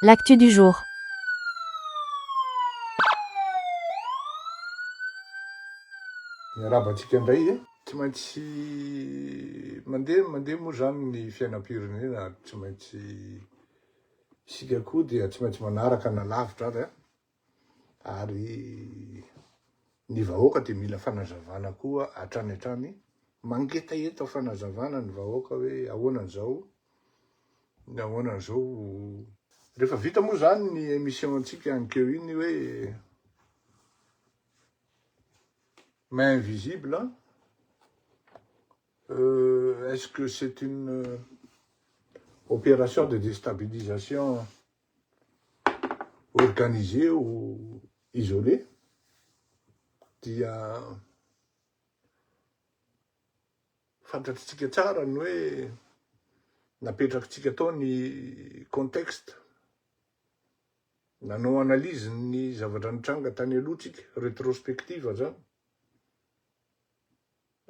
L'actu du jour. Miarabantsika indray tsy maintsy mandeha moa zany ny fiainam-pirenena, tsy maintsy isika koa dia tsy maintsy manaraka na lavitra ary ny vahoaka dia mila fanazavana koa hatrany hatrany, mangetaheta fanazavana ny vahoaka hoe ahoanan'izao rehefa vita moa zany ny émission antsika ankeo iny hoe main invisible, est-ce que c'est une opération de déstabilisation organisée ou isolée? Dia fantatritsika tsara ny hoe napetrakitsika tao ny contexte, nanao analyse ny zavatra nitranga tany alohatsika, rétrospective zany,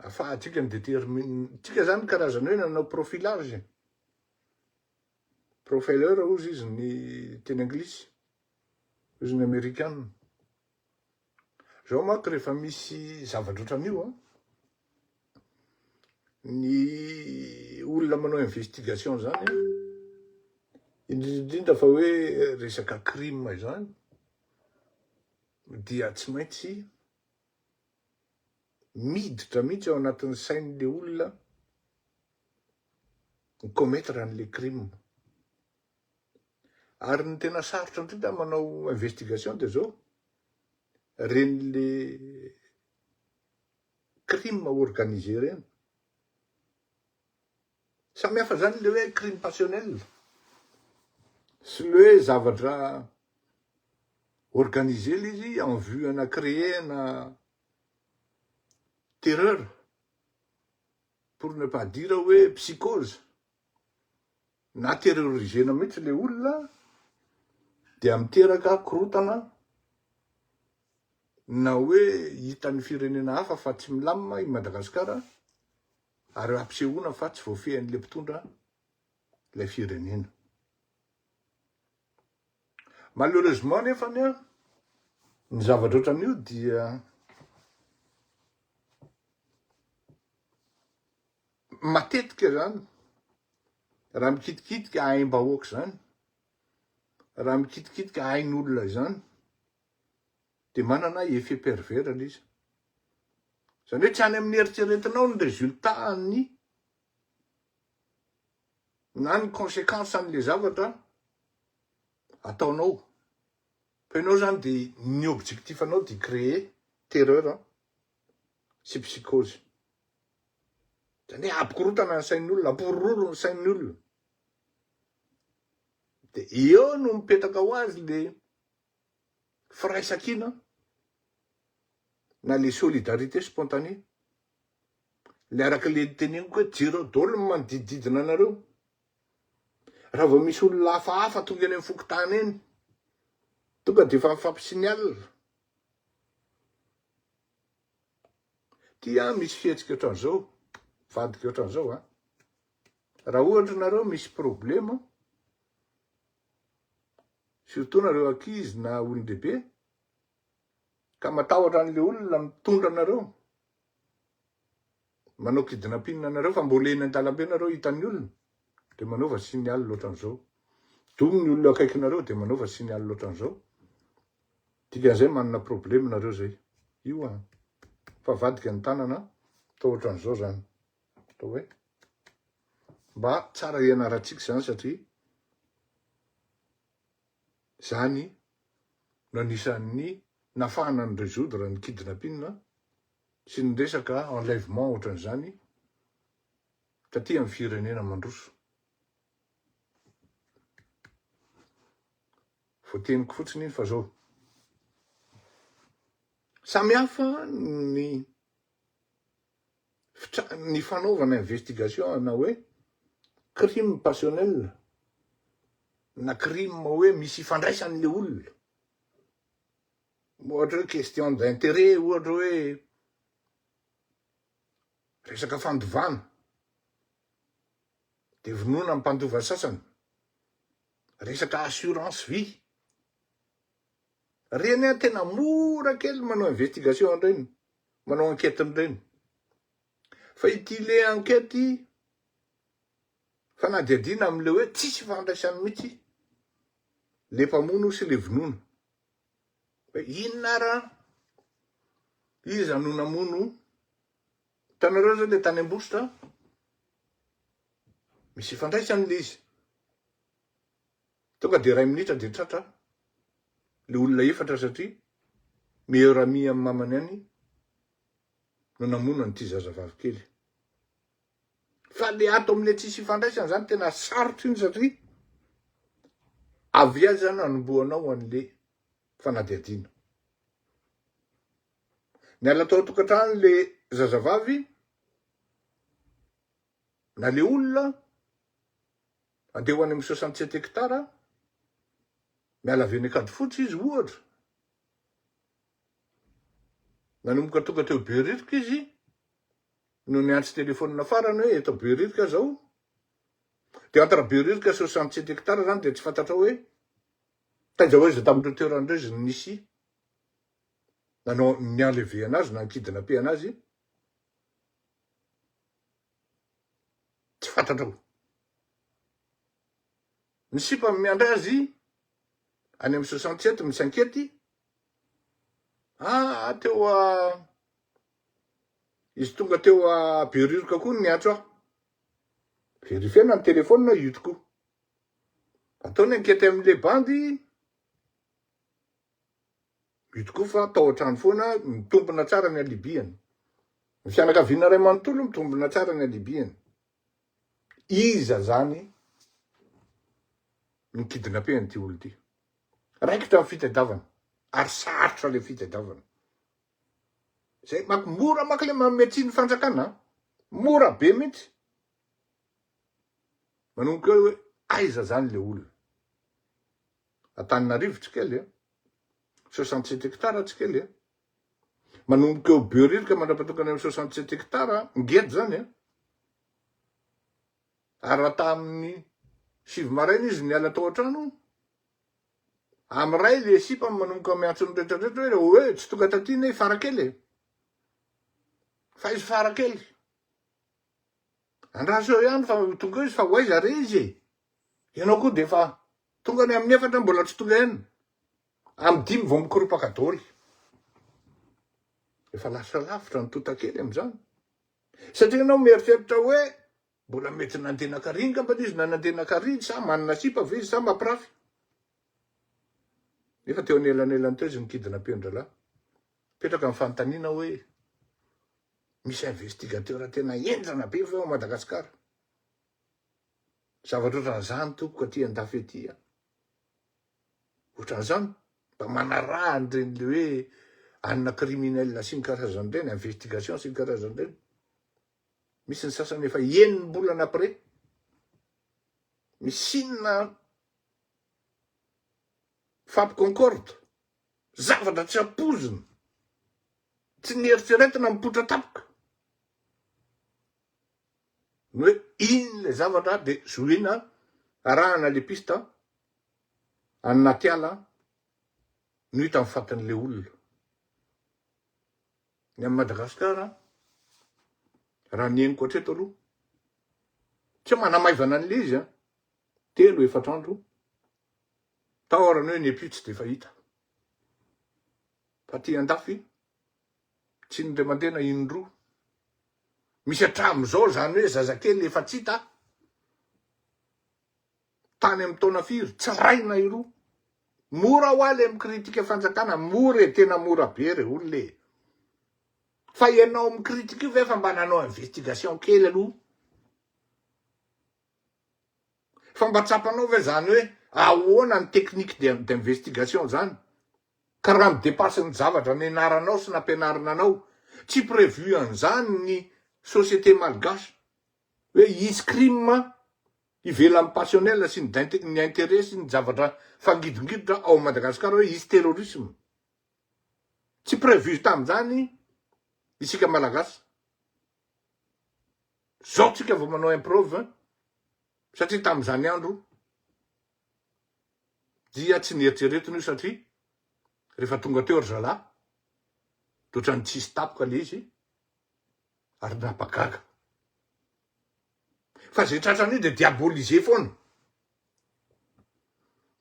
ahafahantsika ny déterminer, tsika zany karazany hoe nanao profilage, profiler ozy izy ny teny anglisy, ozy ny amerikanina. Zao manko rehefa misy zavatra ohatran'io, ny olona manao investigation zany, indrindra fa hoe resaka crime zany, dia tsy maintsy miditra mihitsy ao anatin'ny sain'le olona commettre an'le crime. Ary ny tena sarotra indrindra manao investigation dia zao, ren'le crime organisé reny. Samy hafa zany le hoe crime passionnel sy le hoe zavatra organisé izy en vue ana créer na terreur, pour ne pas dire hoe psychose, na terrorisena mihitsy le olona dia miteraka korotana na hoe hitan'ny firenena hafa fa tsy milamina i Madagasikara, ary ampisehoana fa tsy voafehan'le mpitondra ilay firenena. Malheureusement nefany ny zavatra ohatran'io dia matetika zany raha mikitikitika aim-bahoaka zany, raha mikitikitika ain'olona zany, dia manana effet pervers izy. Zany hoe tsy any amin'ny eritreretinao ny résultat na ny conséquence an'le zavatra ataonao. Fa ianao zany dia ny objectifanao dia créer terreur sy psychose. Zany hoe ampikorotana ny sain'olona, ampororo ny sain'olona. Dia eo no mipetaka ho azy le firaisan-kina na le solidarité spontanée. Le arak'le teneniko hoe jireo daholo ny manodidididina anareo. Raha vao misy olona hafahafa tonga any amin'ny fokotany eny, tonga dia efa mifampisignale. Tia misy fihetsika ohatran'izao, vadika ohatran'izao. Raha ohatra nareo misy problème, surtout nareo ankizy na olon-dehibe, ka matahotra an'le olona mitondra anareo, manao kidnapping anareo, fa mbola eny an-dalambe nareo hitan'ny olona, dia manaova signal ohatran'izao. Dongo ny olona akaikinareo dia manaova signal ohatran'izao. Dikan'izay manana problème nareo zay. Io fa vadika ny tanana atao ohatran'izao zany. Atao hoe mba tsara ianarantsika zany, satria zany no anisan'ny nafahana ny résoudre ny kidnapping sy ny resaka enlèvement ohatran'izany taty amin'ny firenena mandroso. Voateniko fotsiny iny fa zao. Samy hafa ny fanaovana investigation na hoe crime passionnel na crime hoe misy ifandraisan'le olona. Ohatra hoe question d'intérêt, ohatra hoe resaka fandovana, dia vonoina amin'ny mpandova sasany. resaka assurance vie. Reny a tena mora kely manao investigation reny, manao enquête reny. Fa ity le enquête fanadihadina am'le hoe tsisy fandraisany mihitsy le mpamono sy le vonono. Hoe inona raha iza no namono hitanareo zao le tany Ambositra, misy ifandraisany le izy. Tonga de 2 minitra de tratra le olona efatra satria meilleur ami amin'ny mamany any no namono an'ity zazavavy kely. Fa le ato amin'le tsisy ifandraisany zany tena sarotra iny satria avy azy zany anombohanao an'le fanadihadiana. Miala tao tokantrano le zazavavy na le olona andeha ho any amin'ny 67 hectara, miala avy eny Akadifotsy izy ohatra, nanomboka tonga teo Beririka izy no niantso telefonina farany hoe eto Beririka zao. De entre Beririka 67 hectara zany de tsy fantatra hoe taiza hoe izy tamin'ireo toeran'ireo izy nisy nanao nialevé anazy na kidnappé anazy, tsy fantatra ho. Ny sipa miandray azy any amin'ny 67 misy enquête. Teo izy tonga teo Beririka koa niantso aho. Verifiena ny telefona io tokoa. Ataony enquête amin'le bandy. Io tokoa fa tao an-trano foana mitombona tsara ny alibiany. Ny fianakaviana ray manontolo mitombona tsara ny alibiany. Iza zany ny kidnappé an'ity olo ty. Raikitra amin'ny fitadiavana. Ary sarotra le fitadiavana. Zay mora maka le mametsiny fanjakana. Mora be mihitsy. Manomboka hoe aiza zany le olona. Antananarivo tsy kely 67 hectara tsy kely manomboka eo Beririka mandrapahatokana amin'ny 67 hectara ngedy zany ary raha tamin'ny 7 maraina izy niala tao an-trano, amiray le sipa manomboka miantso ny rehetrarehetra hoe tsy tonga taty ne farakely fa izy farakely andraso eo ihany fa tonga izy fa hoaiza re izy ianao koa de fa tonga ny amin'ny 4 mbola tsy tonga eny amin'ny 5 vao mikoropaka dôly. Efa lasa lavitra ny tota-kely am'izany satria ianao mieritreritra hoe mbola mety nandeha nakary ngamba izy na nandeha nakary sa manana sipa ve izy sa mampirafy. Nefa teo anelanelany teo izy nikidnappé ndralahy. Petraka amin'ny fanontaniana hoe misy investigateur tena enjana be fa ao Madagasikara. Zavatra ohatran'izany tompoko aty andafy ety. Ohatran'izany mba manaraha an'ireny le hoe anina criminel sy ny karazany reny, investigation sy ny karazany reny. Misy ny sasany efa 9 bolana après. Misinona Fap Concorde, zavatra tsy apozina, tsy nieritreretina mipotra tapoka. Hoe iny le zavatra de zoina arahana le pista anaty ala no hita amin'ny fatin'le olona. Ny amin'ny Madagasikara raha ny henoko hatreto aloha tsy manamaivana an'le izy 3-4 andro taorany hoe nepio tsy de fahita. Fa ty andafy tsy ny ray aman-dreny indroa. Misy hatram'izao zany hoe zazakely efa tsy hita tany amin'ny taona firy tsy raina iroa. Mora ho aly mikritika fanjakana, mora tena mora be re olona. Fa ianao mikritika io ve fa mba nanao investigation kely aloha. Fa mba tsapanao ve zany hoe ahoana ny teknique d'investigation zany. Ka raha midepasy ny zavatra nianaranao sy nampianarina anao, tsy prévu an'izany ny société malgache. Hoe hisy crime ivela amin'ny passionnel sy ny intérêt sy ny zavatra fangidingidotra ao Madagasikara hoe hisy terrorisme. Tsy prévu tamin'izany isika malagasy. Zao tsika vao manao improve satria tamin'izany andro dia tsy nieritreretiny io satria rehefa tonga teo ry zalahy totra ny tsisy tapoka le izy ary napagaga fa zay tratran'io de diabolize foana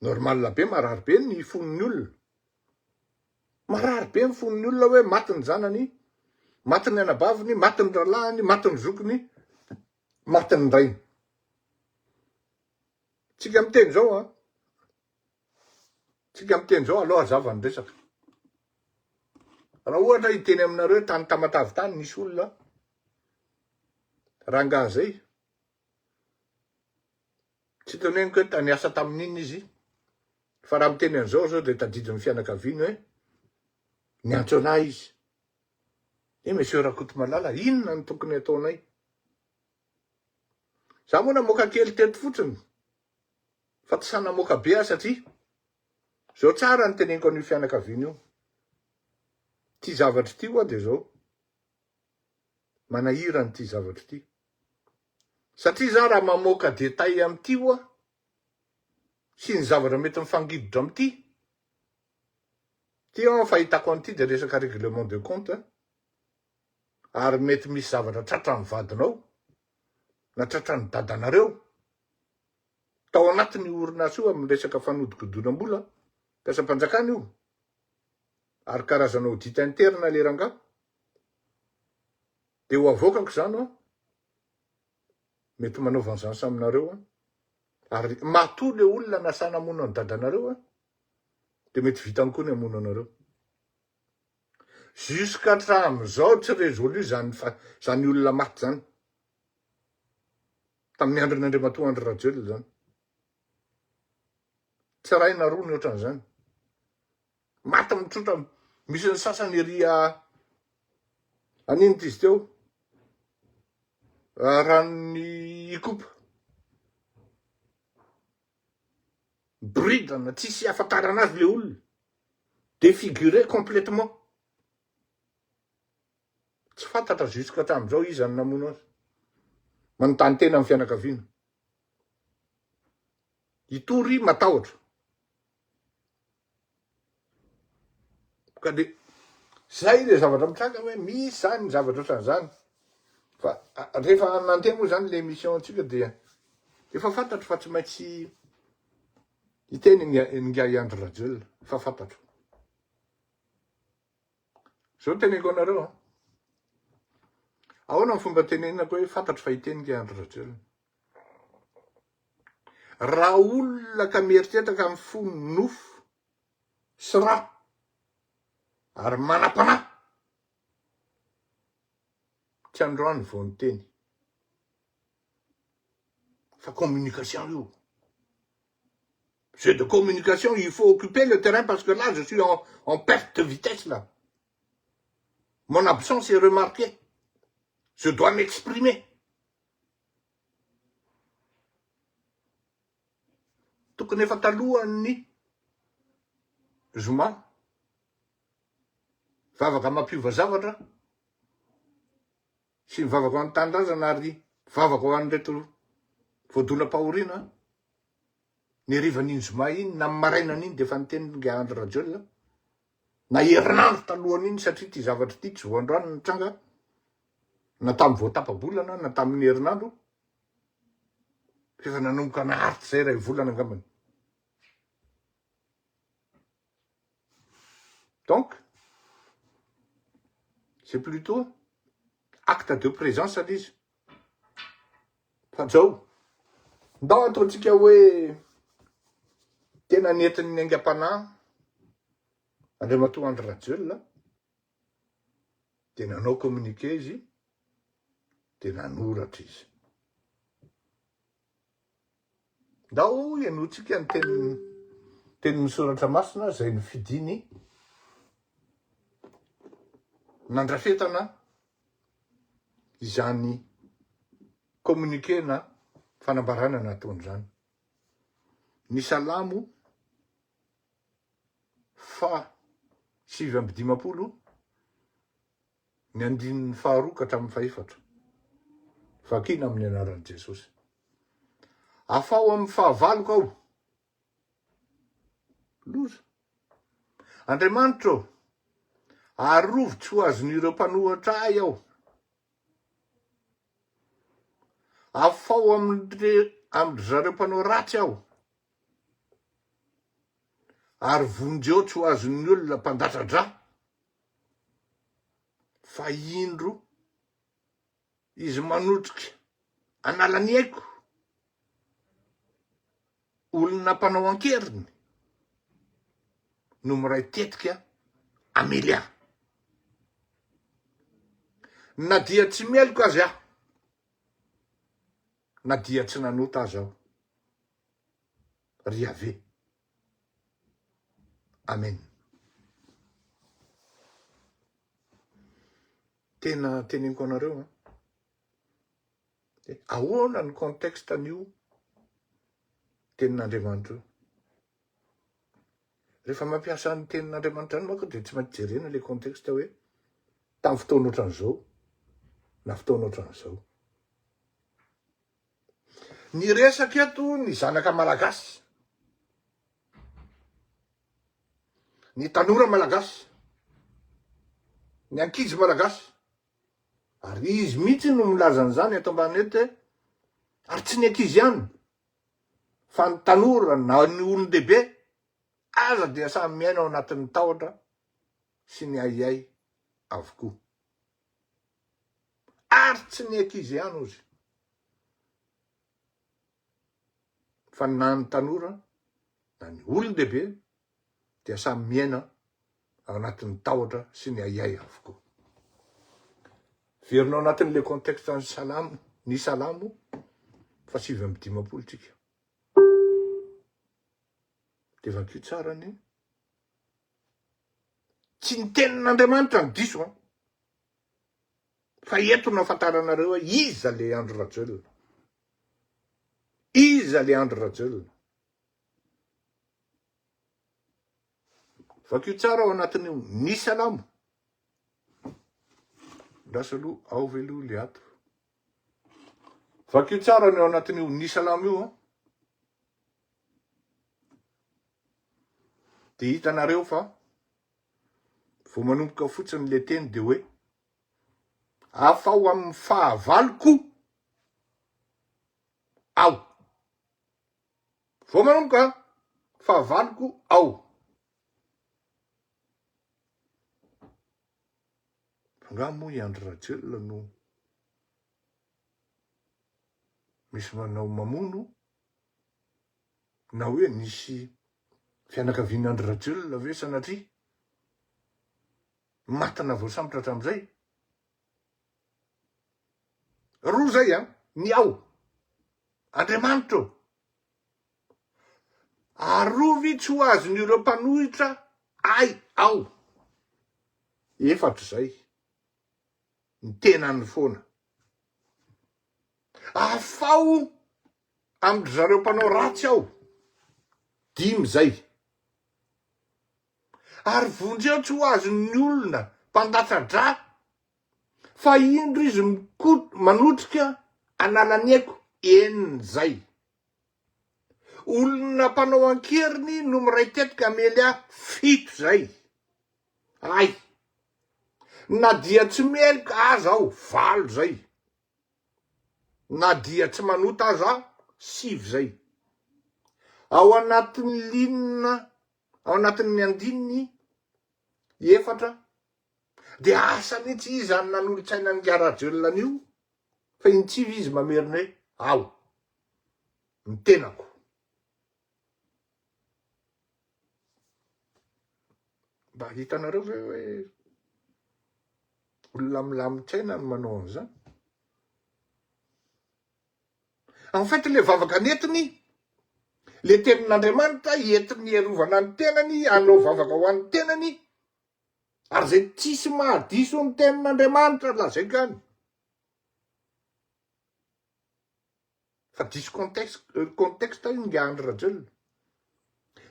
normal be marary be ny fon'ny olona marary be ny fon'ny olona hoe maty ny zanany maty ny anabaviny maty ny ralahiny maty ny zokiny maty ny rainy tsika miteny zao a tsika miteny zao aloha azava ny resaka raha ohatra hiteny aminareo tany tamatavy tany nisy olona rangaha zay tsy toneniko hoe tany asa tamin'inona izy fa raha miteny an'izao zao de tadidin'ny fianakaviany hoe niantso anahy izy monsieur Rakotomalala inona ny tokony ataonay za moa namoaka kely teto fotsiny fa tsy sanamoaka be aho satria zao tsara ny teneniko an'io fianakaviany io ty zavatra ty oa de zao manahira ny ty zavatra ty satria za raha mamoaka detay am'ty oa sy ny zavatra mety mifangiditra am'ty ty ao fahitako an'ty de resaka règlement de compte ary mety misy zavatra tratran'ny vadinao na tratran'ny dadanareo tao anatin'ny orinasa io amin'ny resaka fanodikodonam-bola mpiasam-panjakana io ary karazana audit interne le rangaha de ho avokako zany mety manaova an'izany saminareo ary matoa le olona nasana hamono ny dadanareo de mety vitany koa ny hamono anareo jusqu'à hatram'izao tsy résolu zany olona maty zany tamin'ny andron'Andriamatoa Andry Rajoelina zany tsy ray na roa ny ohatran'izany maty mitsotra misy ny sasany eria anino ty izy teo ranony ikopa bridana tsisy afantarana azy le olona défiguré complètement tsy fantatra jusqu'à hatram'izao izy any namono azy manontany tena amin'ny fianakaviana itory matahotra ka de zay le zavatra mitranga hoe misy zany zavatra ohatran'izany fa rehefa nandeha moa zany le émission antsika de efa fantatro fa tsy maintsy hiteny ngai Andry Rajoelina fa fantatro zao teneniko anareo ahoana ny fomba tenenako hoe fantatro fa hiteny ngai Andry Rajoelina raha olona ka mieritreretaka amin'ny fon'ny nofo sy raha ary manam-panahy tsy androany vao ny teny fa communication io c'est de communication il faut occuper le terrain parce que là je suis en perte de vitesse là mon absence est remarquée je dois m'exprimer tokony efa talohan'ny zoma vavaka mampiova zavatra sy mivavaka ho an'ny tanindrazana ary vavaka ho an'reto voadona-pahoriana ny harivan'iny zoma iny na marainan'iny de efa niteny ngai Andry Rajoelina na herinandro talohan'iny satria ty zavatra ty tsy voandroany ny tranga na tamin'ny voatapa-bolana na tamin'ny herinandro efa nanomboka naharitra zay ray volana angambany donc c'est plutôt acte de présence l'izy fa zao ndao ataontsika hoe tena nentin'ny aingam-panahy Andriamatoa Andry Rajoelina de nanao communiqué izy de nanoratra izy ndao ianotsika ny teny misoratra masina zay ny fidiny nandrafetana izany communiqué na fanambarana nataon'izany ny salamo fa 7/20 ny 2 ka hatramin'ny 4 vakina amin'ny anaran'i Jesosy afao amin'ny 9 ao Andriamanitra arovitry ho azon'ireo mpanohatra ahy aho. Afao amindry zareo mpanao ratsy aho. Ary vonjeo tsy ho azon'ny olona mpandatra-dra. Fa indro izy manotrika analany aiko olona mpanao ankeriny no miray tetika amely ahy. Na dia tsy meloko azy aho, na dia tsy nanota azy aho. Ry ave. Amen. Tena teneniko anareo ahoana ny contexte an'io tenin'Andriamanitra io. Rehefa mampiasa ny tenin'Andriamanitra any manko dia tsy maintsy jerena le contexte hoe tamin'ny fotoana ohatran'izao na fotoana ohatran'izao. Ny resaka eto ny zanaka malagasy, ny tanora malagasy, ny ankizy malagasy, ary izy mihitsy no milaza an'izany eto ambany eto ary tsy ny ankizy ihany fa ny tanora na ny olon-dehibe aza dia samy miaina ao anatin'ny tahotra sy ny ayay avokoa. Ary tsy ny ankizy ihany ozy fa na ny tanora na ny olon-dehibe dia samy miaina ao anatin'ny tahotra sy ny ayay avokoa. Verinao anatin'le contexte ny salamo 5:15 tsika. Dia vakio tsara ny tsy ny tenin'Andriamanitra ny diso fa eto no afantaranareo iza le andro rajelona. Iza le andro rajelona. Vakio tsara ao anatin'io ny salamo. Lasa aloha ao veloha le ato. Vakio tsara ny ao anatin'io ny salamo io dia hitanareo fa vao manomboka fotsiny le teny dia hoe afao amin'ny fahavaloko ao. Vao manomboka fahavaloko ao. Nga moa iandro rajelona no misy manao mamono na hoe nisy fianakavian'andro rajelona ve sanatria matana voasambotra hatramin'izay. Roa zay ny ao Andriamanitra arovy tsy ho azon'ireo mpanohitra ay ao. Efatra zay ny tenany foana. Afao amindry zareo mpanao ratsy ao. 5 zay. Ary vonjeo tsy ho azon'ny olona mpandatra-dra fa indro izy manotrika analany aiko. 9 zay. Olona mpanao ankeriny no miray tetika amely ahy. 7 zay. Ay. Na dia tsy melika aza aho. 8 zay. Na dia tsy manota aza aho. 9 zay. Ao anatin'ny linina, ao anatin'ny andininy 4 dia asa mihitsy izy any nanolo-tsaina ny rajelona io fa intsivy izy mamerina hoe ao ny tenako. Mba hitanareo ve hoe olona milamin-tsaina no manao an'izany. En fait le vavaka netiny le tenin'Andriamanitra entiny iarovana ny tenany, anao vavaka ho an'ny tenany, ary zay tsisy mahadiso ny tenin'Andriamanitra lazaiko any. Fa diso contexte io ny andro rajelona.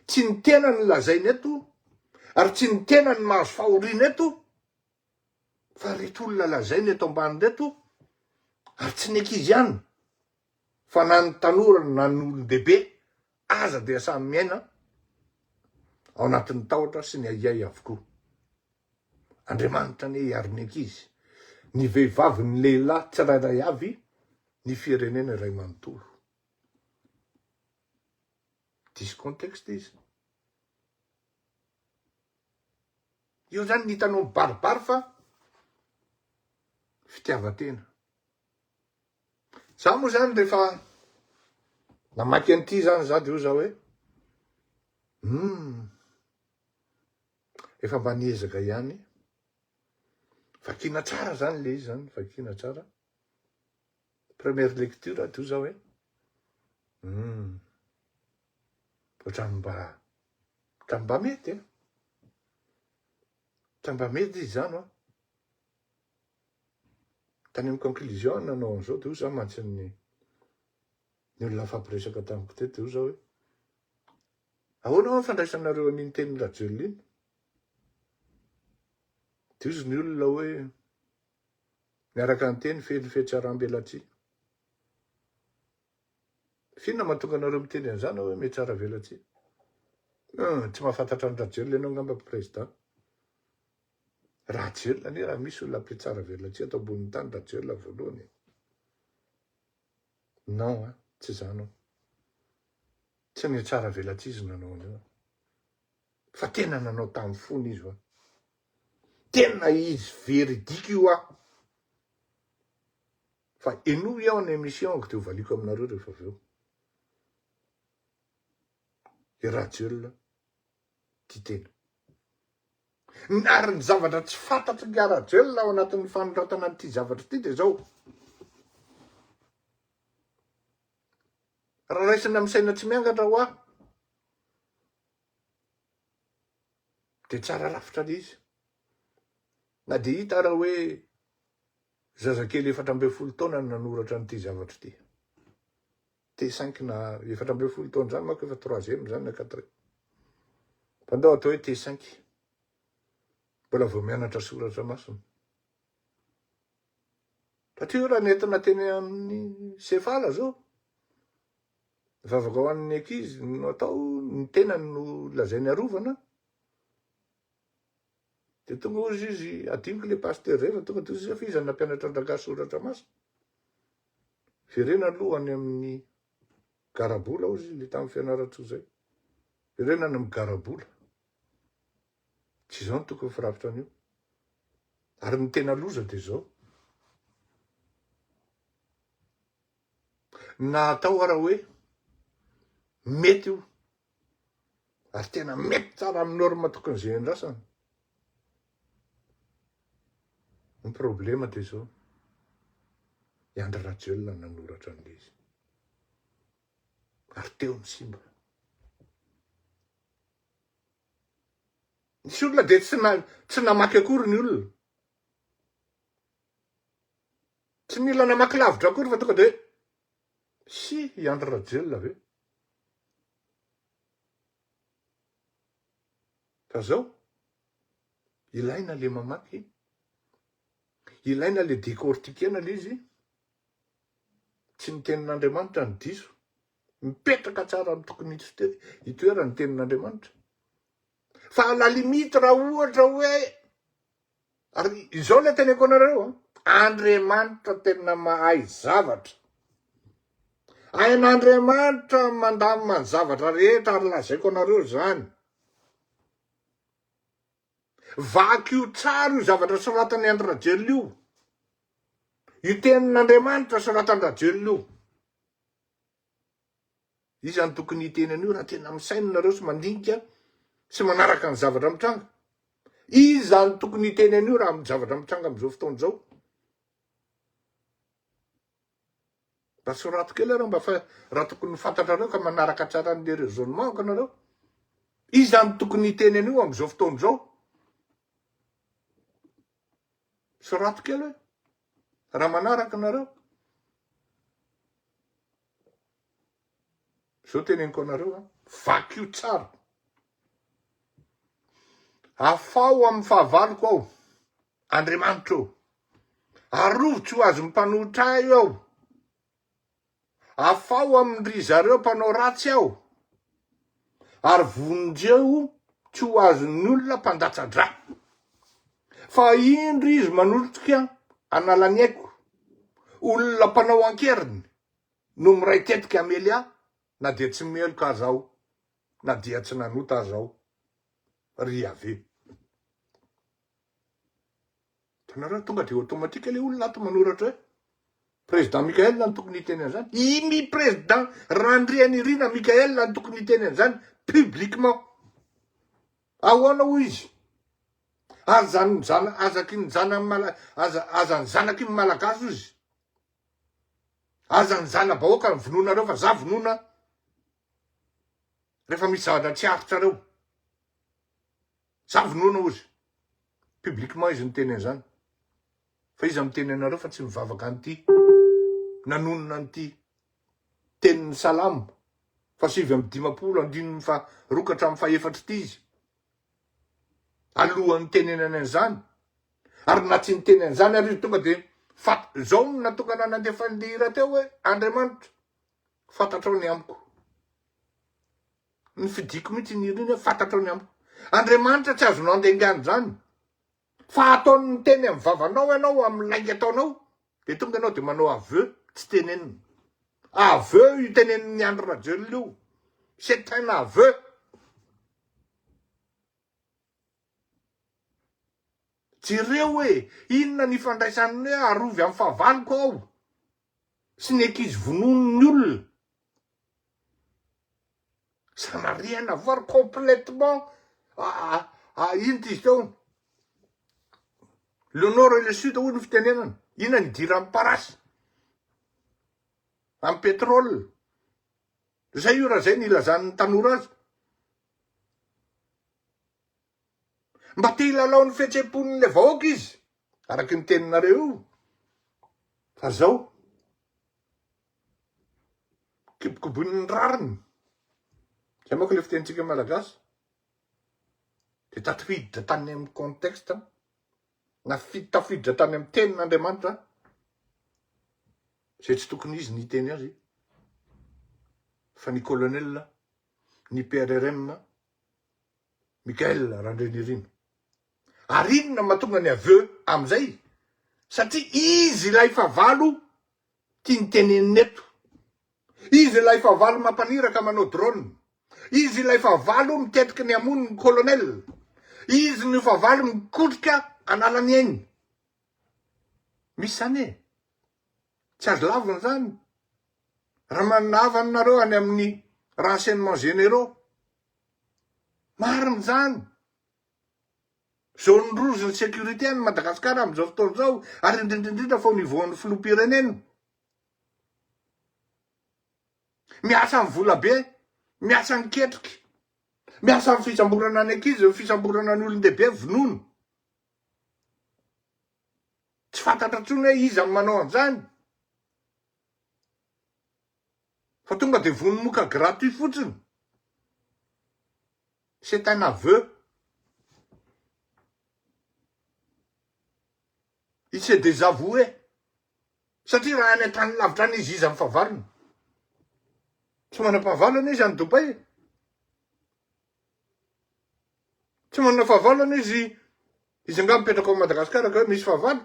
Tsy ny tenany lazainy eto, ary tsy ny tenany mahazo fahoriana eto, fa reto olona lazainy eto ambany reto, ary tsy ny ankizy ihany, fa na ny tanora na ny olon-dehibe aza dia samy miaina ao anatin'ny tahotra sy ny aiay avokoa. Andriamanitra ny hiariny ankizy. Ny vehivavy ny lehilahy tsirairay avy ny firenena iray manontolo. Diso contexte izy. Io zany ny hitanao baribary fa fitiavatena. Za moa zany rehefa namaky an'ity zany za de io zao hoe efa mba niezaka ihany. Vakina tsara zany le izy zany, vakina tsara. Première lecture ato zao hoe ohatrany mba mety ohatrany mba mety izy zany tany amin'ny conclusion nanao an'izao de io za mantsy ny olona fampiresaka tamiko teto io zao hoe ahoana fandraisanareo an'iny teny rajely iny. De izy ny olona hoe miaraka ny teny feny fihetsaram-belatsia. Finona mahatonga anareo miteny an'izany hoe metsara velatsia? Tsy mahafantatra ny rajely ianao ngamba président. Rajely anie raha misy olona mpietsara velatsia ato ambonin'ny tany rajely voalohany. Non, tsy zany. Tsy ny tsara velatsia izy nanao an'io. Fa tena nanao tamin'ny fony izy. Tena izy veridika io fa eno iaho ny émission de ovaliko aminareo rehefa avy eo. Rajely ty tena. Ary ny zavatra tsy fantatry ny rajely ao anatin'ny fanoratana an'ity zavatra ity de zao. Raha raisina misaina tsy miangatra ho aho de tsara rafitra izy. Na de hita raha hoe zazakely 4 taona nanoratra an'ity zavatra ity. T5 na 4 taona zany manko efa 3e zany na 4e. Pandao atao hoe T5. Mbola vao mianatra soratra masina. Satria raha nentina teny amin'ny sefala zao. Vavaka ho an'ny ankizy no atao ny tenany no lazainy arovana. De tonga ozy izy adiniko le pasteur rehefa tonga de izy iza nampianatra andragasy soratra masina. Verena aloha any amin'ny garabola ozy le tamin'ny fianaratso zay. Verena any amin'ny garabola. Tsy zao ny tokony firafitra an'io. Ary ny tena loza de zao. Na atao raha hoe mety io. Ary tena mety tsara amin'ny norme tokony zay andrasana. Ny problema de zao. I Andry Rajoelina nanoratra an'le izy. Ary teo ny simba. Nisy olona de tsy namaky akory ny olona. Tsy mila namaky lavitra akory fa tonga de i Andry Rajoelina ve? Fa zao ilaina le mamaky. Ilaina le décortiquena le izy. Tsy ny tenin'Andriamanitra ny diso. Mipetraka tsara amin'ny tokony hitoerany ny tenin'Andriamanitra. Fa la limite raha ohatra hoe ary izao le teneko anareo Andriamanitra tena mahay zavatra. Hain'Andriamanitra mandamina ny zavatra rehetra ary lazaiko anareo zany. Vaky io tsara io zavatra soratany Andry Rajoelina io. Io tenin'Andriamanitra soratany Rajoelina io. Izy any tokony hitenany io raha tena misaina nareo sy mandinika sy manaraka ny zavatra mitranga. Izy any tokony hitenany io raha amin'ny zavatra mitranga amin'izao fotoana izao. Mba sorato kely areo mba raha tokony fantatrareo ka manaraka tsara an'le raisonnement anareo. Izy any tokony hitenany io amin'izao fotoana izao. Sorato kely hoe raha manaraka anareo. Zao teneniko anareo vaky io tsara. Afao amin'ny fahavaloko ao. Andriamanitra ao. Arovitsy ho azy mpanohitra ahy ao. Afao amin'ny ry zareo mpanao ratsy ao. Ary vonjeo tsy ho azon'ny olona mpandatsa-dra. Fa indry izy manolotrika analany haiko, olona mpanao ankeriny, no miray tetika amely ahy, na dia tsy meloka azaho, na dia tsy nanota azaho, ry ave. Tanareo tonga dia automatika le olona ato manoratra hoe président Mikael no tokony hiteny an'izany. Iny président Randrianirina Mikael no tokony hiteny an'izany publiquement. Ahoana hoy izy? Azany zanaky ny malagasy izy. Azany zana bahoaka ny vononareo fa za vonona rehefa misy zavatra tsy aritsareo. Za vonona ozy. Publiquement izy niteny an'izany. Fa izy miteny anareo fa tsy mivavaka an'ity. Nanonona an'ity tenin'ny salamo fa 7:50 fa rokatra amin'ny fahefatry ity izy. Alohan'ny tenenany an'izany. Ary na tsy niteny an'izany ary izy tonga dia zao natonga nandefa nilira teo hoe Andriamanitra fantatrao ny amiko. Ny fidiko mitsy ny iriny hoe fantatrao ny amiko. Andriamanitra tsy azonao andengany zany. Fa ataony niteny amin'ny vavanao ianao amin'ny lainga ataonao dia tonga ianao dia manao aveu tsy tenenina. Aveu iteneniny Andry Rajoelina io. C'est un aveu. Jereo hoe inona ny ifandraisan'ny hoe arovy amin'ny fahavaloko ao sy ny ankizy vonon'ny olona. Ça n'a rien à voir complètement. Ino ty izy teo? Le nord et le sud hoy ny fitenenana. Inona ny dira amin'ny parasy? Amin'ny pétrole. Zay io raha zay ny ilazan'ny tanora azy. Mba te hilalao ny fihetseham-pon'le vahoaka izy. Araky ny teninareo io. Fa zao. Kibokibon'ny rariny. Zay moa ka le fitenitsika malagasy. Dia tafiditra tany amin'ny contexte. Tafiditra tany amin'ny tenin'Andriamanitra. Zay tsy tokony izy niteny azy. Fa ny colonel, ny PRRM, Mikael Randrianirina. Ary inona mahatonga ny aveu amin'izay? Satria izy ilay favalo tia niteneniny eto. Izy ilay favalo mampaniraka manao drone. Izy ilay favalo mitetika ny amony ny colonel. Izy ny favalo mikotrika analany ainy. Misy zany e. Tsy azo lavina zany. Raha manavanareo any amin'ny renseignements généraux. Marina zany. Zone rouge ny sécurité any Madagasikara amin'izao fotoana izao, ary indrindrindrindra fa au niveau-n'ny filoham-pirenena. Miasa amin'ny vola be, miasa amin'ny ketriky, miasa amin'ny fisamborana ny ankizy, fisamborana ny olon-dehibe vonono. Tsy fantatra intsony hoe iza manao an'izany. Fa tonga dia vonomoka gratuit fotsiny. C'est un aveu. Il s'est désavoué. Satria raha any an-tany lavitra any izy amin'ny fahavalony. Tsy manam-pahavalana izy any Dubai. Tsy manana fahavalana izy nga mipetraka ao Madagasikara ka misy fahavalo.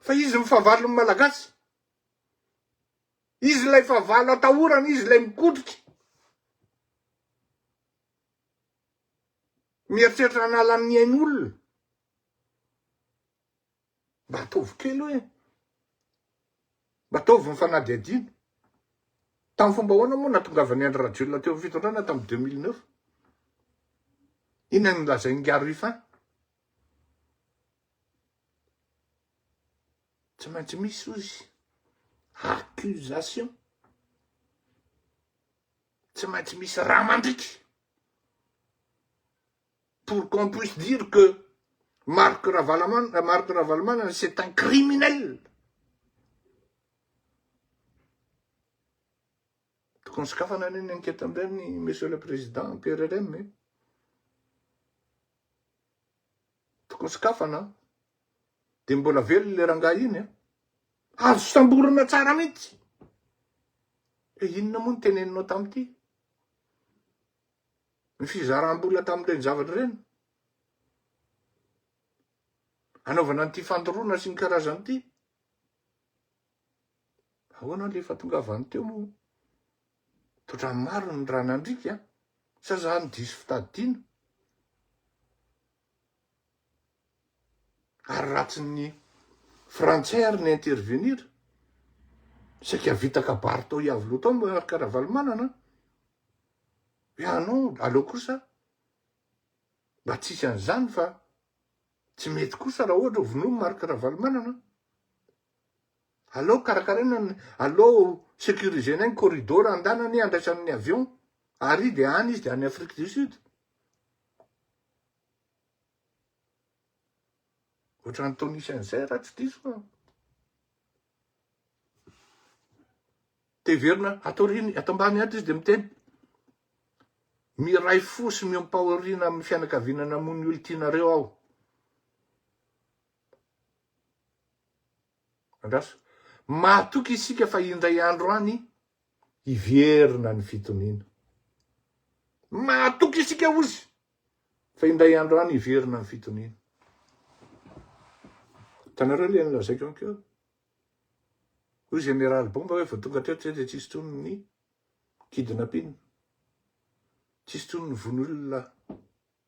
Fa izy mifahavalo ny malagasy. Izy ilay fahavalo atahorana, izy ilay mikotrika. Mieritreritra analan'ny ain'olona. Mba ataovy kely hoe. Mba ataovy ny fanadihadiana. Tamin'ny fomba ahoana moa natongavany Andry Rajoelina teo amin'ny fitondrana tamin'ny 2009. Inona ny lazainy Gary Rufin? Tsy maintsy misy ozy accusation. Tsy maintsy misy raha mandriky. Pour qu'on puisse dire que Marc Ravalomanana, c'est un criminel. Tokony sokafana ny enquête amin'ireny, monsieur le président PRRM. Tokony sokafana. Dia mbola velo le rangahy iny. Azo samborana tsara mihitsy. E inona moa ny teneninao tamin'ity? ny fizaram-bola tamin'ireny zavatra ireny. Anaovana n'ity fandoroana sy ny karazany ity. Ahoana lefa tongavany teo moa? Totra maro ny raha nandrika, sa zany diso fitadidiana. Ary ratsy ny frantsay ary ny intervenir. Saika vita kabary tao iavy loha tao mba Karavalomanana. Anao, aleo kosa, mba tsisy an'izany fa tsy mety kosa raha ohatra vonomy marika Ravalomanana. Aleo karakaraina, aleo sécurisena ny corridor andanany andraisan'ny avion, ary dia any izy dia any Afrique du Sud. Ohatran'ny tonisy an'izay raha tsy diso. Teverina atao riny, atao ambany ato izy dia miteny. Miray fo sy miompaoriana amin'ny fianakaviana mony olo tianareo aho. Andraso, mahatoky isika fa indray andro any iverina ny fitoniana. Mahatoky isika ozy fa indray andro any iverina ny fitoniana. Tanareo le nilazaiko ankeo. Hoy Général Bomba hoe vao tonga teo tsy dia tsisy tsony ny kidnapping. Tsisy tsony ny von'olona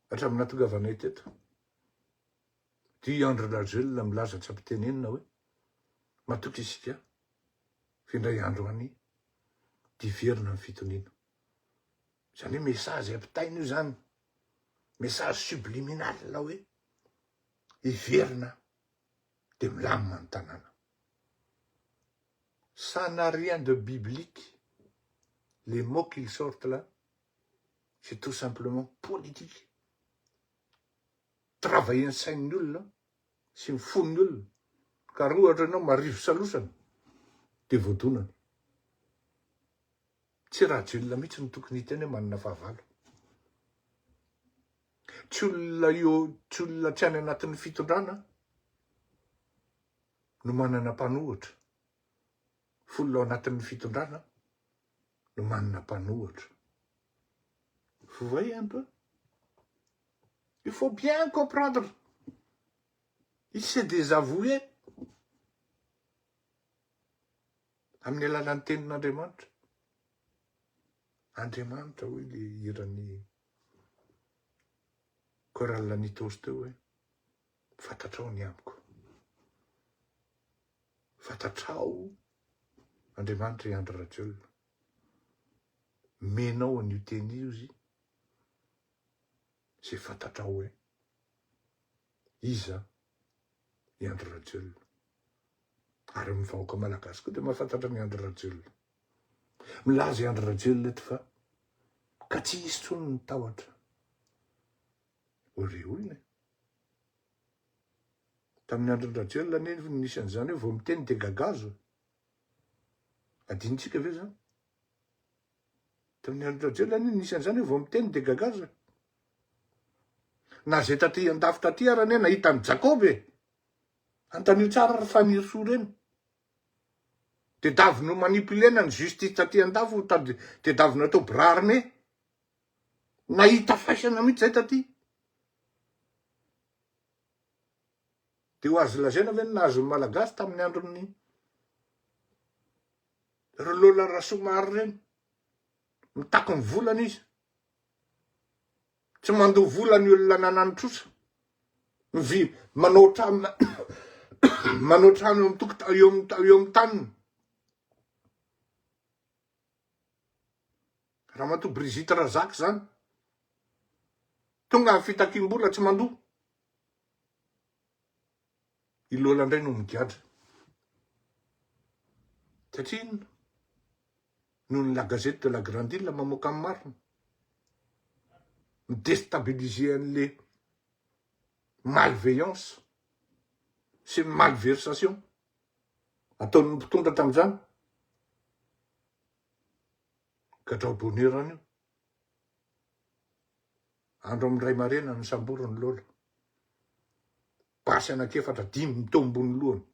hatramin'ny nahatongavanay teto. Dia André Rajoelina milaza tsy ampitenenina hoe mahatoky isika findray andro any diverina ny fitoniana. Zany hoe message ampitaina io zany. Message subliminal hoe iverina de milamina ny tanàna. Ça n'a rien de biblique. Les mots qu'ils sortent là, c'est tout simplement politique. Travailler ny sain'ny olona sy ny fon'ny olona. Ka raha ohatra ianao marivo salosana dia voadonana. Tsy Rajoelina mihitsy no tokony hiteny hoe manana fahavalo. Tsy olona tsy any anatin'ny fitondrana no manana mpanohitra. Folona ao anatin'ny fitondrana no manana mpanohitra. Vous voyez un peu? Il faut bien comprendre. Il s'est désavoué amin'ny alalan'ny tenin'Andriamanitra. Andriamanitra hoy le hiran'ny chorale Nitos teo hoe fantatrao ny amiko. Fantatrao Andriamanitra i Andry Rajoelina. Menao an'io teny io izy sy fantatrao hoe iza i Andry Rajoelina. Ary ny vahoaka malagasy koa dia mahafantatra ny Andry Rajoelina. Milaza i Andry Rajoelina eto fa ka tsy hisy tsony ny tahotra. Ore olona. Tamin'ny Andry Rajoelina nefa nisy an'izany hoe vao miteny dia gagazo. Adinitsika ve zany? Tamin'ny Andry Rajoelina nisy an'izany hoe vao miteny dia gagazo. Na zay taty andafy taty ara ne nahita ny Jakoby. Antanio tsara raha faniry soa reny. Dia davy no manipulena ny justice taty andafo dia davy natao brarne. Nahita faisana mihitsy zay taty. Dia ho azo lazaina ve nahazo ny malagasy tamin'ny andron'ny Lola Rasomary reny. Mitako ny volana izy. Tsy mandoa vola ny olona nanany trosa. Manao trano eo amin'ny taniny. Raha matoa Brigitte Razak zany. Tonga amin'ny fitakim-bola tsy mandoa. I Lola indray no migadra. Satria noho la Gazette de la Grande Île mamoaka amin'ny marina. Déstabiliser an'le malveillance sy malversation ataon'ny mpitondra tamin'izany. Gadrao bonheur io. Andro amin'ny ray marena ny samborony Lola. Basy anakefatra 5 mitombony lohany.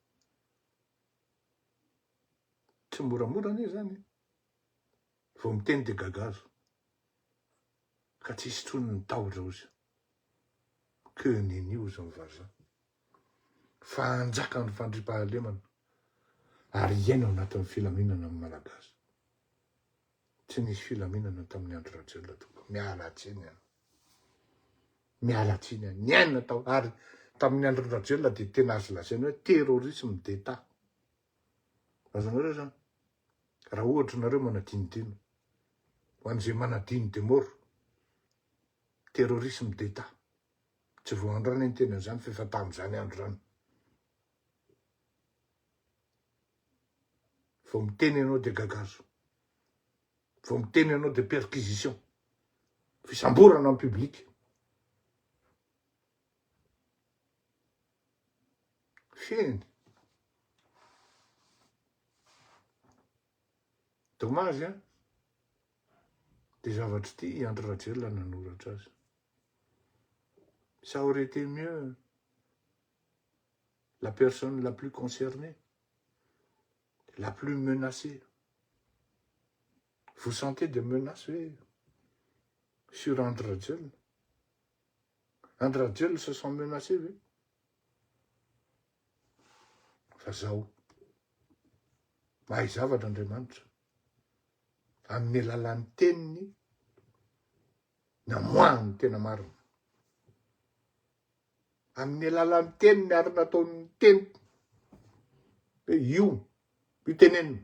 Tsy moramora ne zany. Vao miteny dia gagazo. ka tsisy trony ny tahotra ozy que nenio izy mivaza fa anjaka ny fandripahalemana ary iaina ao anatin'ny filaminana amin'ny malagasy. Tsy nisy filaminana tamin'ny andro Rajela toko. Mialatsiny any. Mialatsiny any. Niaina tao ary tamin'ny andro Rajela dia tena azo lazaina hoe terrorisme d'État. Azonareo zany. Raha ohatra nareo manadinidino ho an'izay manadino de moro. Terrorisme d'État. Tsy voandrana ny tena zany fa efa tamin'izany andro zany. Vao miteny ianao de gagazo. Vao miteny ianao de perquisition. Fisamborana amin'ny public. Feny. Dommage, hein? Des zavatry ity Andry Rajoelina nanoratra azy. Ça aurait été mieux la personne la plus concernée, la plus menacée. Vous sentez des menaces, oui, sur Andry Rajoelina. Andry Rajoelina se sent menacé, oui. Fa zao. Mahay zavatra Andriamanitra. Amin'ny alalan'ny teniny namoahany tena marina. Amin'ny alalan'ny teniny ary nataony teny hoe io tenenina.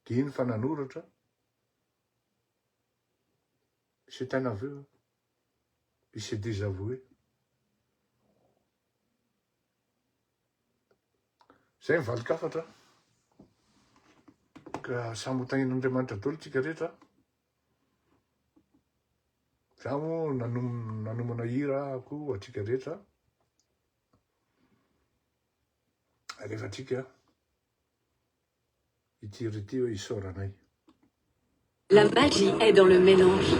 Dia iny fa nanoratra. C'est un aveu. Il s'est désavoué. Zay mivalikafatra. Ka samy hotanin'Andriamanitra daholo tsika rehetra. Za moa nanomana hirako atsika rehetra. Rehefa tsika itiry ity hoe isaoranay. La magie est dans le mélange.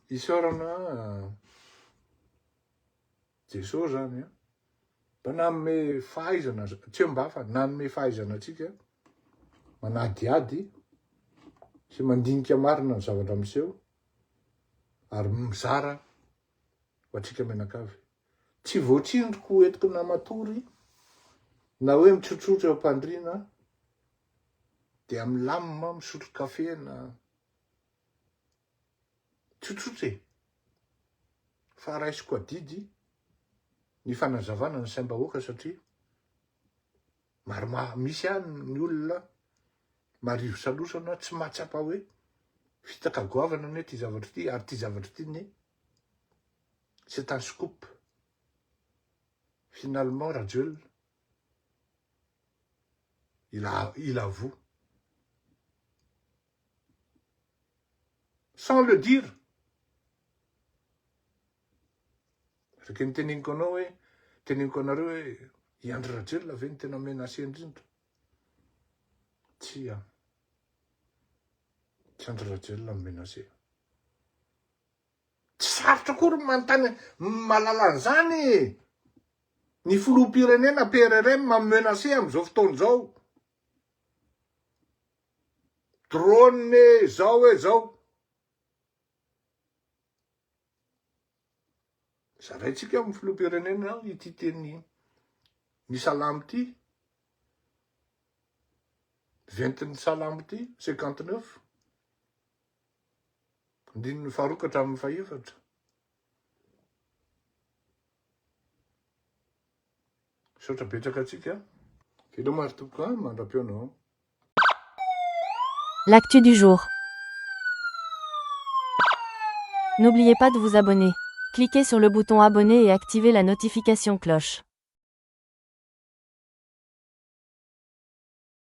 Isaorana Jesosy zany a. Mba nanome fahaizana, tsy hoe mba fa nanome fahaizana atsika manadiady sy mandinika marina ny zavatra miseho ary mizara ho atsika menakavy. Tsy voatsindroko entiko namatory na hoe mitsotsotro eo am-pandriana dia milamina misotro kafe na tsotsotra fa raisiko adidy ny fanazavana ny saim-bahoaka satria misy ihany ny olona marivo salosana tsy mahatsapa hoe fitaka goavana ne ty zavatra ity ary ty zavatra ity ne c'est un scoop. Finalement Rajoelina il avoue sans le dire. Reky niteneniko anao hoe teneniko anareo hoe i Andry Rajoelina ve ny tena menacé indrindra? Tsy Andry Rajoelina menacé. Tsy sarotra akory manontany mahalala an'izany. Ny filoham-pirenena PRRM mamenacé amin'izao fotoana izao. Drone zao hoe zao. Zaraintsika amin'ny filoham-pirenena ity teny ny salamo ity. 20 salamo ity 59. Andininy faharokatra amin'ny fahaefatra. Misaotra betsaka atsika. Filo maro tokoa mandram-pionao. L'actu du jour. N'oubliez pas de vous abonner. Cliquez sur le bouton abonner et activez la notification cloche.